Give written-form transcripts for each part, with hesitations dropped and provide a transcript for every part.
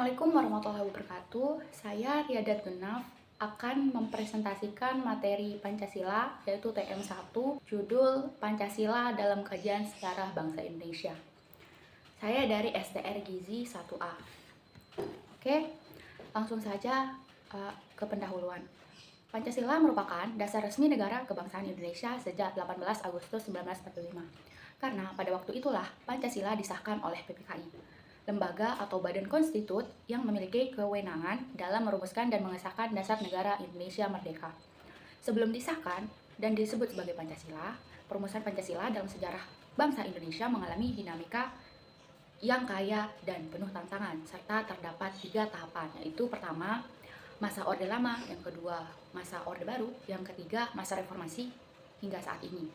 Assalamualaikum warahmatullahi wabarakatuh. Saya Riadat Genaf akan mempresentasikan materi Pancasila yaitu TM1 judul Pancasila dalam Kajian Sejarah Bangsa Indonesia. Saya dari STR Gizi 1A. Oke, langsung saja ke pendahuluan. Pancasila merupakan dasar resmi negara kebangsaan Indonesia sejak 18 Agustus 1945. Karena pada waktu itulah Pancasila disahkan oleh PPKI, lembaga atau badan konstitut yang memiliki kewenangan dalam merumuskan dan mengesahkan dasar negara Indonesia merdeka. Sebelum disahkan dan disebut sebagai Pancasila, perumusan Pancasila dalam sejarah bangsa Indonesia mengalami dinamika yang kaya dan penuh tantangan, serta terdapat 3 tahapan, yaitu pertama, masa Orde Lama, yang kedua, masa Orde Baru, yang ketiga, masa reformasi hingga saat ini.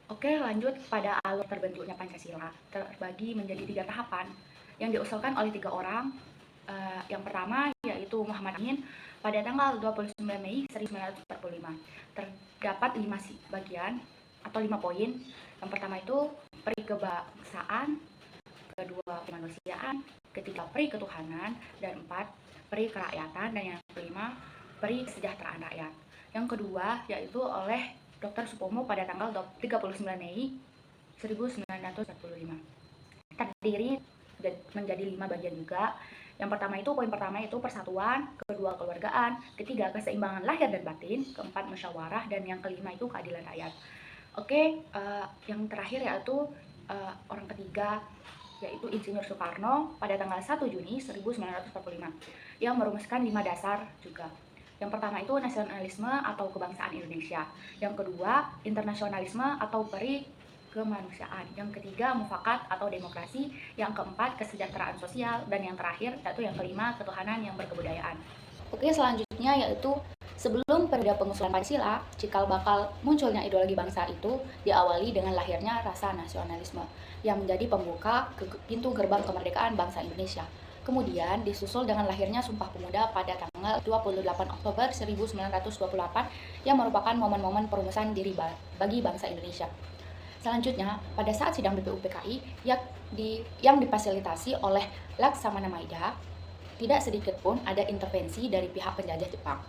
Oke, lanjut pada alur terbentuknya Pancasila, terbagi menjadi 3 tahapan yang diusulkan oleh 3 orang. Yang pertama yaitu Muhammad Amin pada tanggal 29 Mei 1945. Terdapat 5 bagian atau 5 poin. Yang pertama itu peri kebangsaan, kedua kemanusiaan, ketiga peri ketuhanan, dan 4 peri kerakyatan, dan yang kelima peri kesejahteraan rakyat. Yang kedua yaitu oleh Dr. Supomo pada tanggal 39 Mei 1945. Terdiri menjadi 5 bagian juga. Yang pertama itu, poin pertama itu persatuan, kedua keluargaan, ketiga keseimbangan lahir dan batin, keempat musyawarah, dan yang kelima itu keadilan rakyat. Oke, yang terakhir yaitu orang ketiga yaitu Insinyur Soekarno pada tanggal 1 Juni 1945 yang merumuskan 5 dasar juga. Yang pertama itu nasionalisme atau kebangsaan Indonesia. Yang kedua, internasionalisme atau peri kemanusiaan. Yang ketiga, mufakat atau demokrasi. Yang keempat, kesejahteraan sosial. Dan yang terakhir, yaitu yang kelima, ketuhanan yang berkebudayaan. Oke, selanjutnya yaitu sebelum periode pengusulan Pancasila, cikal bakal munculnya ideologi bangsa itu diawali dengan lahirnya rasa nasionalisme yang menjadi pembuka pintu gerbang kemerdekaan bangsa Indonesia. Kemudian disusul dengan lahirnya Sumpah Pemuda pada tanggal 28 Oktober 1928 yang merupakan momen-momen perumusan diri bagi bangsa Indonesia. Selanjutnya, pada saat sidang BPUPKI yang difasilitasi oleh Laksamana Maida, tidak sedikit pun ada intervensi dari pihak penjajah Jepang.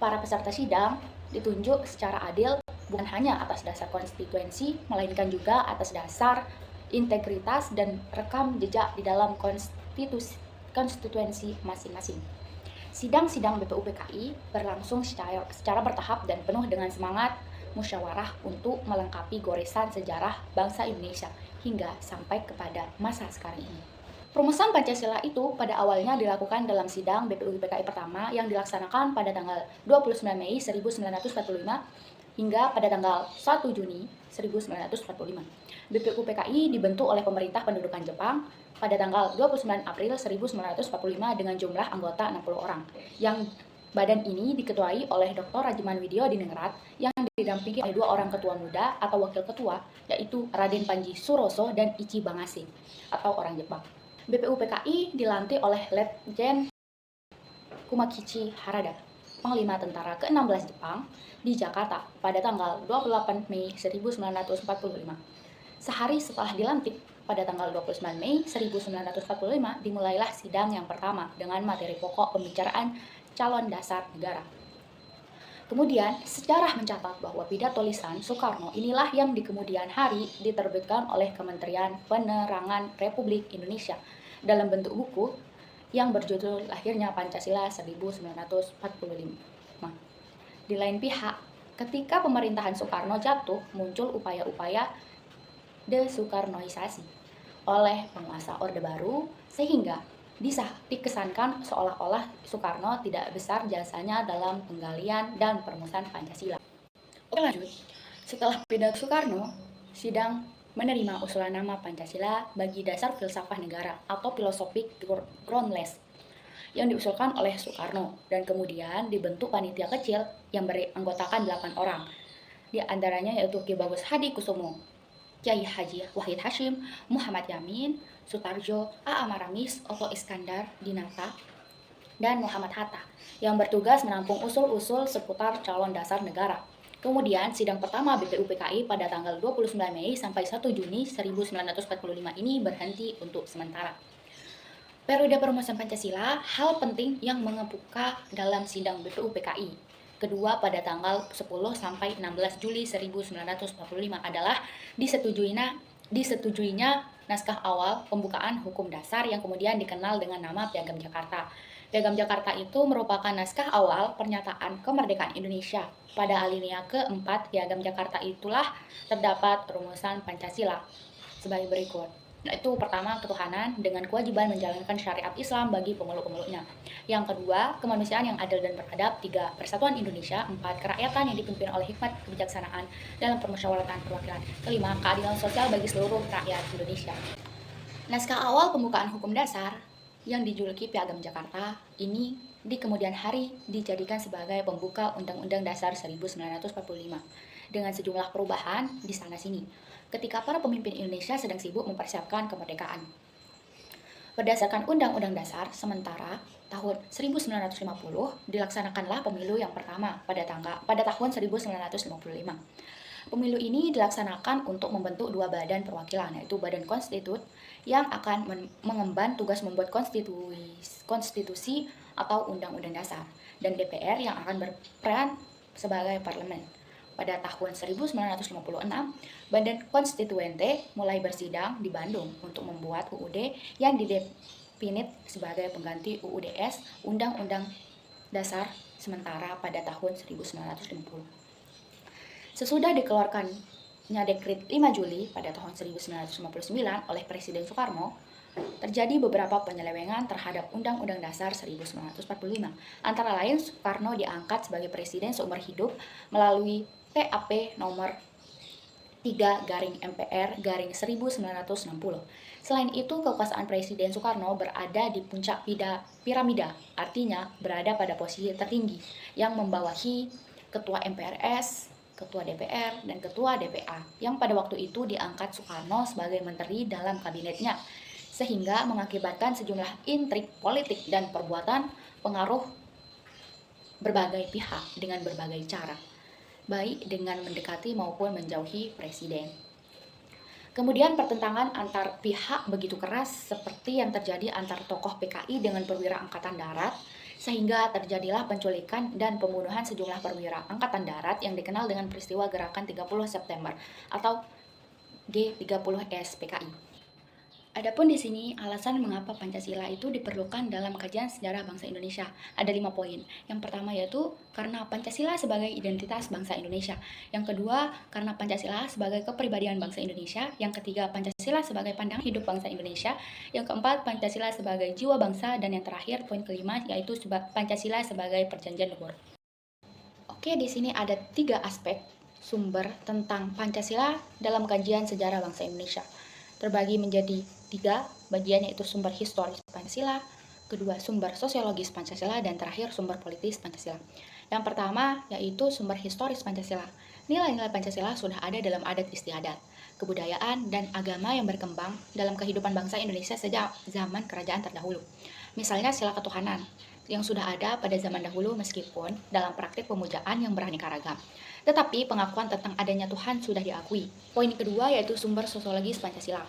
Para peserta sidang ditunjuk secara adil bukan hanya atas dasar konstituensi, melainkan juga atas dasar integritas dan rekam jejak di dalam konstituensi masing-masing. Sidang-sidang BPUPKI berlangsung secara bertahap dan penuh dengan semangat musyawarah untuk melengkapi goresan sejarah bangsa Indonesia hingga sampai kepada masa sekarang ini. Perumusan Pancasila itu pada awalnya dilakukan dalam sidang BPUPKI pertama yang dilaksanakan pada tanggal 29 Mei 1945 hingga pada tanggal 1 Juni 1945. BPUPKI dibentuk oleh pemerintah pendudukan Jepang pada tanggal 29 April 1945 dengan jumlah anggota 60 orang. Yang badan ini diketuai oleh Dr. Rajiman Widyo Diningrat yang didampingi oleh 2 orang ketua muda atau wakil ketua, yaitu Raden Panji Suroso dan Ichi Bangase atau orang Jepang. BPUPKI dilantik oleh Letjen Kumakichi Harada, Panglima Tentara ke-16 Jepang, di Jakarta pada tanggal 28 Mei 1945. Sehari setelah dilantik, pada tanggal 29 Mei 1945, dimulailah sidang yang pertama dengan materi pokok pembicaraan calon dasar negara. Kemudian, sejarah mencatat bahwa pidato lisan Soekarno inilah yang di kemudian hari diterbitkan oleh Kementerian Penerangan Republik Indonesia dalam bentuk buku yang berjudul Lahirnya Pancasila 1945. Di lain pihak, ketika pemerintahan Soekarno jatuh, muncul upaya-upaya desoekarnoisasi oleh penguasa Orde Baru sehingga dikesankan seolah-olah Soekarno tidak besar jasanya dalam penggalian dan perumusan Pancasila. Oke, lanjut. Setelah pidato Soekarno, sidang menerima usulan nama Pancasila bagi dasar filsafah negara atau philosophic groundless yang diusulkan oleh Soekarno, dan kemudian dibentuk panitia kecil yang beranggotakan 8 orang. Di antaranya yaitu Ki Bagus Hadi Kusumo, Kiai Haji Wahid Hashim, Muhammad Yamin, Sutarjo, A. Maramis, Otto Iskandar Dinata, dan Muhammad Hatta yang bertugas menampung usul-usul seputar calon dasar negara. Kemudian sidang pertama BPUPKI pada tanggal 29 Mei sampai 1 Juni 1945 ini berhenti untuk sementara. Periode perumusan Pancasila, hal penting yang mengemuka dalam sidang BPU PKI kedua pada tanggal 10 sampai 16 Juli 1945 adalah disetujuinya naskah awal pembukaan hukum dasar yang kemudian dikenal dengan nama Piagam Jakarta. Piagam Jakarta itu merupakan naskah awal pernyataan kemerdekaan Indonesia. Pada alinea keempat Piagam Jakarta itulah terdapat rumusan Pancasila sebagai berikut. Yaitu pertama, ketuhanan dengan kewajiban menjalankan syariat Islam bagi pemeluk-pemeluknya. Yang kedua, kemanusiaan yang adil dan beradab. Tiga, persatuan Indonesia. Empat, kerakyatan yang dipimpin oleh hikmat kebijaksanaan dalam permusyawaratan perwakilan. Kelima, keadilan sosial bagi seluruh rakyat Indonesia. Naskah awal pembukaan hukum dasar yang dijuluki Piagam Jakarta ini di kemudian hari dijadikan sebagai pembuka Undang-Undang Dasar 1945 dengan sejumlah perubahan di sana-sini ketika para pemimpin Indonesia sedang sibuk mempersiapkan kemerdekaan. Berdasarkan Undang-Undang Dasar, sementara tahun 1950 dilaksanakanlah pemilu yang pertama pada tahun 1955. Pemilu ini dilaksanakan untuk membentuk dua badan perwakilan, yaitu Badan Konstitut yang akan mengemban tugas membuat konstitusi atau undang-undang dasar, dan DPR yang akan berperan sebagai parlemen. Pada tahun 1956, Badan Konstituente mulai bersidang di Bandung untuk membuat UUD yang didefinit sebagai pengganti UUDS, Undang-Undang Dasar sementara pada tahun 1950. Sesudah dikeluarkannya Dekret 5 Juli pada tahun 1959 oleh Presiden Soekarno, terjadi beberapa penyelewengan terhadap Undang-Undang Dasar 1945. Antara lain, Soekarno diangkat sebagai presiden seumur hidup melalui PAP nomor 3/MPR/1960. Selain itu, kekuasaan Presiden Soekarno berada di puncak piramida, artinya berada pada posisi tertinggi yang membawahi Ketua MPRS, Ketua DPR, dan Ketua DPA, yang pada waktu itu diangkat Soekarno sebagai menteri dalam kabinetnya, sehingga mengakibatkan sejumlah intrik politik dan perbuatan pengaruh berbagai pihak dengan berbagai cara, baik dengan mendekati maupun menjauhi presiden. Kemudian pertentangan antar pihak begitu keras seperti yang terjadi antar tokoh PKI dengan perwira Angkatan Darat, sehingga terjadilah penculikan dan pembunuhan sejumlah perwira Angkatan Darat yang dikenal dengan peristiwa Gerakan 30 September atau G30S PKI. Adapun di sini alasan mengapa Pancasila itu diperlukan dalam kajian sejarah bangsa Indonesia. Ada 5 poin. Yang pertama yaitu karena Pancasila sebagai identitas bangsa Indonesia. Yang kedua, karena Pancasila sebagai kepribadian bangsa Indonesia. Yang ketiga, Pancasila sebagai pandangan hidup bangsa Indonesia. Yang keempat, Pancasila sebagai jiwa bangsa. Dan yang terakhir, poin kelima, yaitu Pancasila sebagai perjanjian luhur. Oke, di sini ada 3 aspek sumber tentang Pancasila dalam kajian sejarah bangsa Indonesia. Terbagi menjadi 3 bagian, yaitu sumber historis Pancasila, kedua sumber sosiologis Pancasila, dan terakhir sumber politis Pancasila. Yang pertama yaitu sumber historis Pancasila. Nilai-nilai Pancasila sudah ada dalam adat istiadat, kebudayaan, dan agama yang berkembang dalam kehidupan bangsa Indonesia sejak zaman kerajaan terdahulu. Misalnya sila ketuhanan yang sudah ada pada zaman dahulu meskipun dalam praktik pemujaan yang beraneka ragam. Tetapi pengakuan tentang adanya Tuhan sudah diakui. Poin kedua yaitu sumber sosiologis Pancasila.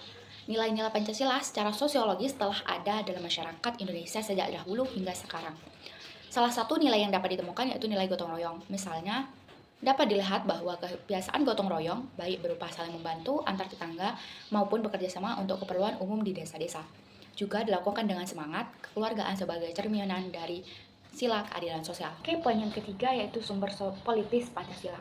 Nilai-nilai Pancasila secara sosiologis telah ada dalam masyarakat Indonesia sejak dahulu hingga sekarang. Salah satu nilai yang dapat ditemukan yaitu nilai gotong royong. Misalnya, dapat dilihat bahwa kebiasaan gotong royong baik berupa saling membantu antar tetangga maupun bekerja sama untuk keperluan umum di desa-desa juga dilakukan dengan semangat kekeluargaan sebagai cerminan dari sila keadilan sosial. Oke, poin yang ketiga yaitu sumber politis Pancasila.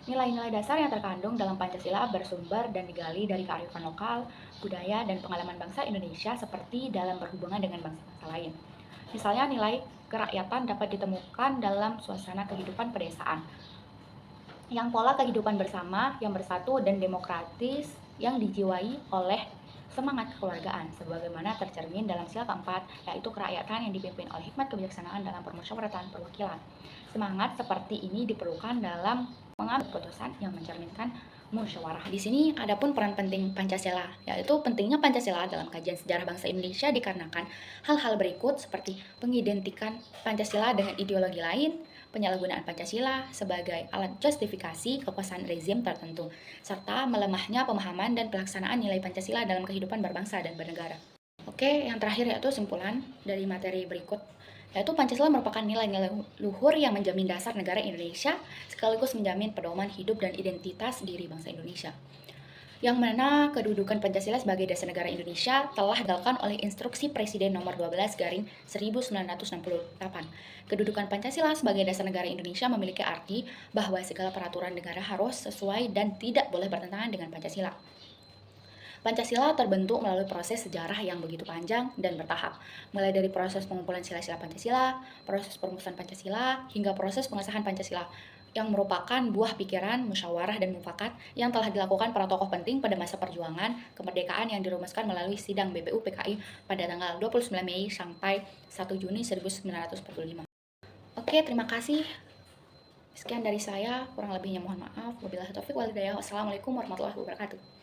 Nilai-nilai dasar yang terkandung dalam Pancasila bersumber dan digali dari kearifan lokal, budaya, dan pengalaman bangsa Indonesia seperti dalam berhubungan dengan bangsa-bangsa lain. Misalnya, nilai kerakyatan dapat ditemukan dalam suasana kehidupan pedesaan, yang pola kehidupan bersama, yang bersatu, dan demokratis yang dijiwai oleh semangat kekeluargaan, sebagaimana tercermin dalam sila keempat, yaitu kerakyatan yang dipimpin oleh hikmat kebijaksanaan dalam permusyawaratan perwakilan. Semangat seperti ini diperlukan dalam mengambil keputusan yang mencerminkan musyawarah. Di sini adapun peran penting Pancasila, yaitu pentingnya Pancasila dalam kajian sejarah bangsa Indonesia dikarenakan hal-hal berikut seperti pengidentikan Pancasila dengan ideologi lain, penyalahgunaan Pancasila sebagai alat justifikasi kekuasaan rezim tertentu, serta melemahnya pemahaman dan pelaksanaan nilai Pancasila dalam kehidupan berbangsa dan bernegara. Oke, yang terakhir yaitu simpulan dari materi berikut, yaitu Pancasila merupakan nilai-nilai luhur yang menjamin dasar negara Indonesia, sekaligus menjamin pedoman hidup dan identitas diri bangsa Indonesia. Yang mana kedudukan Pancasila sebagai dasar negara Indonesia telah dilakukan oleh Instruksi Presiden Nomor 12 Garing 1968. Kedudukan Pancasila sebagai dasar negara Indonesia memiliki arti bahwa segala peraturan negara harus sesuai dan tidak boleh bertentangan dengan Pancasila. Pancasila terbentuk melalui proses sejarah yang begitu panjang dan bertahap, mulai dari proses pengumpulan sila-sila Pancasila, proses perumusan Pancasila, hingga proses pengesahan Pancasila, yang merupakan buah pikiran, musyawarah, dan mufakat yang telah dilakukan para tokoh penting pada masa perjuangan kemerdekaan yang dirumuskan melalui sidang BPU PKI pada tanggal 29 Mei sampai 1 Juni 1945. Oke, terima kasih. Sekian dari saya, kurang lebihnya mohon maaf. Wabillahi taufiq wal hidayah. Wassalamualaikum warahmatullahi wabarakatuh.